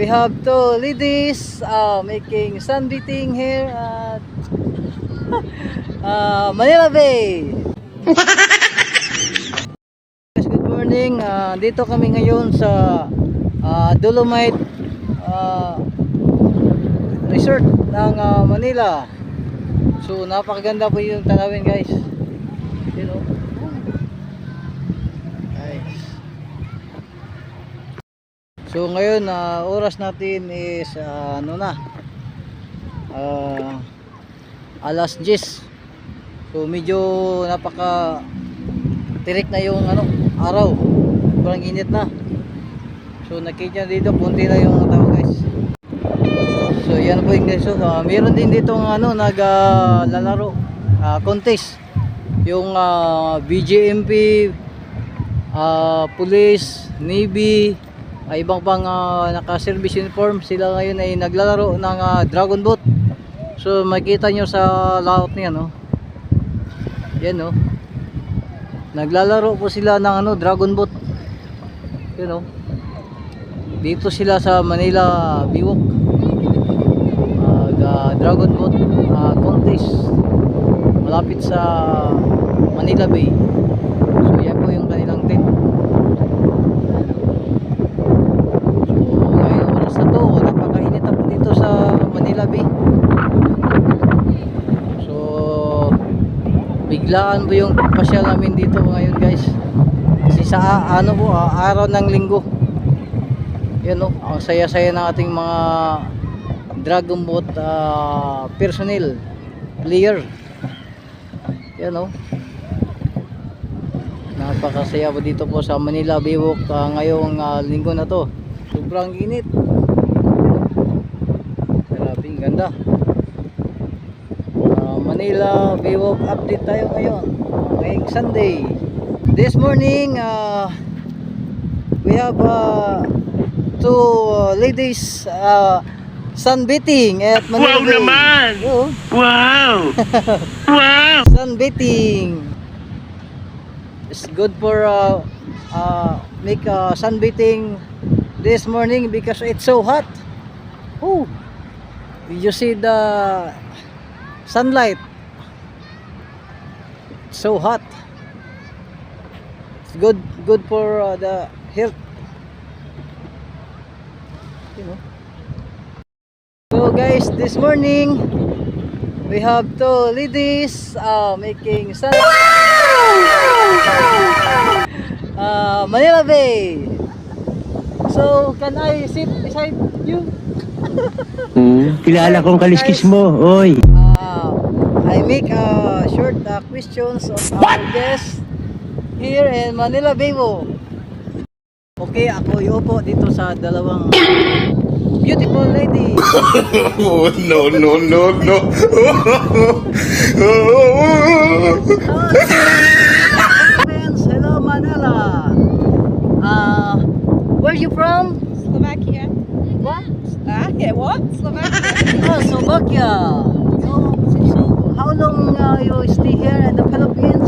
We have two ladies making sunbathing here at Manila Bay. Good morning. Dito kami ngayon sa Dolomite Resort ng Manila. So napakaganda po yung tanawin, guys. You know? Nice. So ngayon oras natin is alas 10. So medyo napaka tirik na yung araw. Sobrang init na. So nakita dito punti na yung tao, guys. So yan po yung guys. So, meron din dito naglalaro contest. Yung BGMP, Police, Navy, ibang pang naka-service uniform, sila ngayon ay naglalaro ng dragon boat. So makita nyo sa layout niya, no? Yan, no? Naglalaro po sila ng dragon boat. You know? Dito sila sa Manila Biwok. Dragon boat contest malapit sa Manila Bay. So yan po yung kanilang tent. Napakainit na po dito sa Manila Bay. So biglaan po yung pasyal namin dito ngayon, guys, kasi sa araw ng linggo. Yan, no? Ang saya-saya ng ating mga dragon boat personnel, player. Yan, no? Napakasaya po dito po sa Manila Biwok ngayong linggo na to. Sobrang init. Grabing ganda. Manila Biwok update tayo ngayon, ngayong Sunday. This morning we have two ladies sunbathing at Manila Bay. Wow naman! Wow! Wow! Sunbathing. It's good for make sunbathing this morning because it's so hot. Oh, you see the sunlight. It's so hot. It's good for the health. You know. So guys, this morning we have two ladies making sun. Manila Bay. So can I sit beside you? Kilala kong kaliskis mo, oy. I make short questions of our guests here in Manila Bay. Okay, ako iupo dito sa dalawang beautiful lady. No. Friends, hello Manila. Where you from? Slovakia. What? Yeah, what? Slovakia. Oh, Slovakia. So how long you stay here in the Philippines?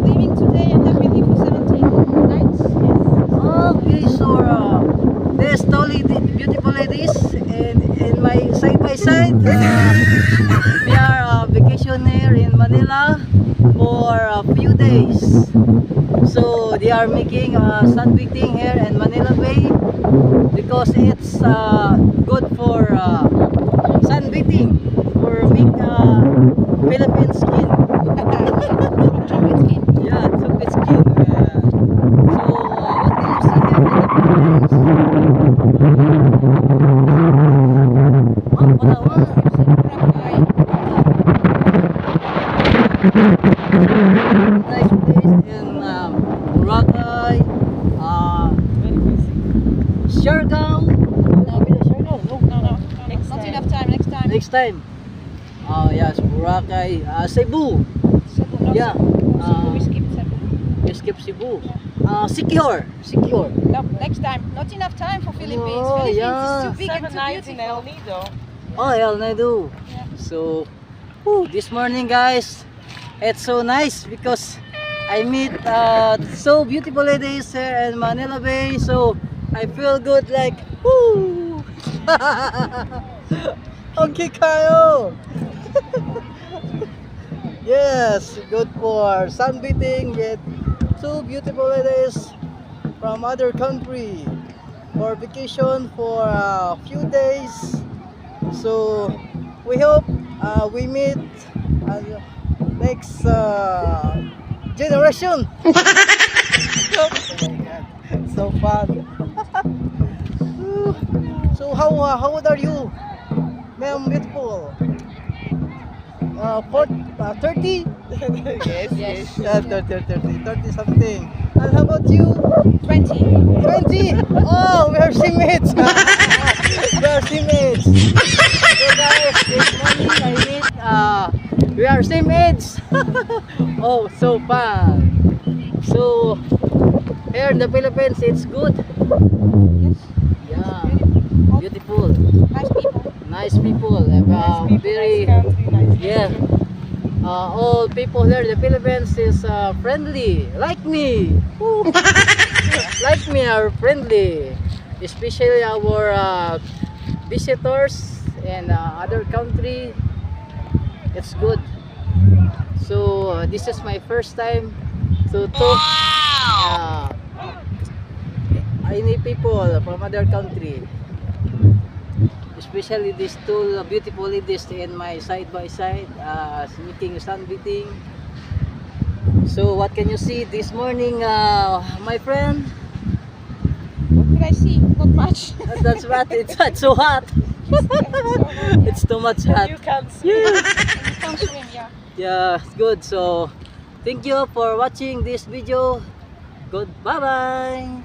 Leaving today and then we leave for 17 nights. Yes. Okay, so there's two beautiful ladies and my side by side. We are vacation here in Manila for a few days. So they are making sunbathing here in Manila Bay because it's good for sunbathing for make Philippine skin. Chocolate skin. Yeah, chocolate skin. So what do you see here in the Philippines? Palawan. Nice place in Boracay, Siargao. Siargao? No. Not enough time. Next time. Next time. Yes, Boracay, Cebu. Cebu, no, Yeah. Cebu. We skip Cebu. We skip Cebu. Siquijor. No, next time. Not enough time for Philippines. Oh, Philippines yeah. is too big and too beautiful. Nido. Oh, El Nido. Yeah. So, this morning, guys, it's so nice because I meet so beautiful ladies here in Manila Bay. So I feel good, like Woo! Okay kayo! Yes, good for sunbathing with two beautiful ladies from other country for vacation for a few days. So we hope we meet next generation. Oh my God, so fun. So how old are you, ma'am? Beautiful. 30? Yes. Yeah, 30 something. And how about you? 20. 20? Oh, we are teammates. We are teammates. So guys, this morning I meet, we are same age. Oh, so fun. So, here in the Philippines, it's good. Yes. Yeah, Beautiful. beautiful. Nice people. Nice people. Very, nice country, nice yeah. All people here in the Philippines is friendly, like me. Woo. Like me are friendly, especially our visitors and other country. It's good. So this is my first time to talk any people from other country, especially these two beautiful ladies in my side by side making sunbathing. So what can you see this morning, my friend? What could I see? Not much. That's what it's so hot. It's too much hot. You can't see. Yeah. You can't swim, yeah. Yeah, it's good. So thank you for watching this video. Good, bye bye.